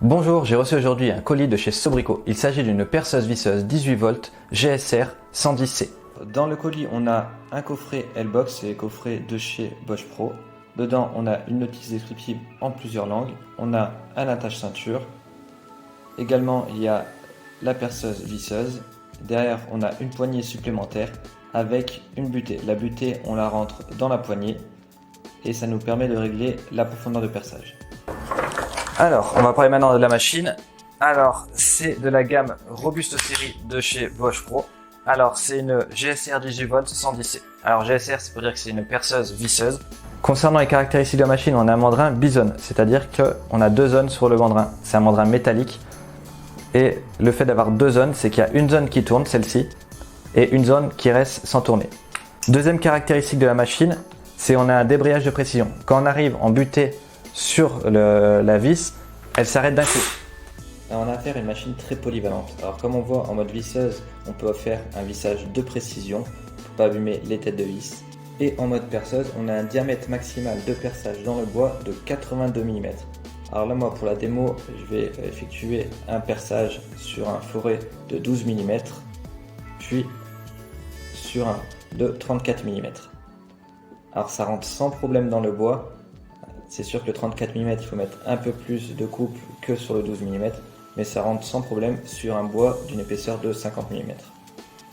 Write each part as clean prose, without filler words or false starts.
Bonjour, j'ai reçu aujourd'hui un colis de chez Sobrico. Il s'agit d'une perceuse visseuse 18 volts GSR 110C. Dans le colis, on a un coffret L-Box, c'est le coffret de chez Bosch Pro. Dedans, on a une notice descriptive en plusieurs langues. On a un attache ceinture. Également, il y a la perceuse visseuse. Derrière, on a une poignée supplémentaire avec une butée. La butée, on la rentre dans la poignée et ça nous permet de régler la profondeur de perçage. Alors, on va parler maintenant de la machine. Alors, c'est de la gamme Robuste série de chez Bosch Pro. Alors, c'est une GSR 18 volts 110C. Alors, GSR, c'est pour dire que c'est une perceuse visseuse. Concernant les caractéristiques de la machine, on a un mandrin bizone, c'est-à-dire qu'on a deux zones sur le mandrin. C'est un mandrin métallique. Et le fait d'avoir deux zones, c'est qu'il y a une zone qui tourne, celle-ci, et une zone qui reste sans tourner. Deuxième caractéristique de la machine, c'est qu'on a un débrayage de précision. Quand on arrive en butée sur la vis, elle s'arrête d'un coup. Alors on a affaire à une machine très polyvalente. Alors comme on voit en mode visseuse, on peut faire un vissage de précision pour pas abîmer les têtes de vis. Et en mode perceuse, on a un diamètre maximal de perçage dans le bois de 82 mm. Alors là moi pour la démo, je vais effectuer un perçage sur un foret de 12 mm, puis sur un de 34 mm. Alors ça rentre sans problème dans le bois. C'est sûr que le 34 mm, il faut mettre un peu plus de couple que sur le 12 mm, mais ça rentre sans problème sur un bois d'une épaisseur de 50 mm.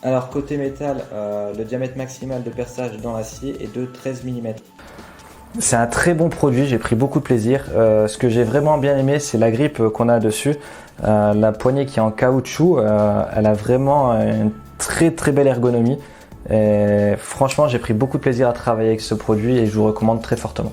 Alors côté métal, le diamètre maximal de perçage dans l'acier est de 13 mm. C'est un très bon produit, j'ai pris beaucoup de plaisir. Ce que j'ai vraiment bien aimé, c'est la grippe qu'on a dessus. La poignée qui est en caoutchouc, elle a vraiment une très belle ergonomie. Et franchement, j'ai pris beaucoup de plaisir à travailler avec ce produit et je vous recommande très fortement.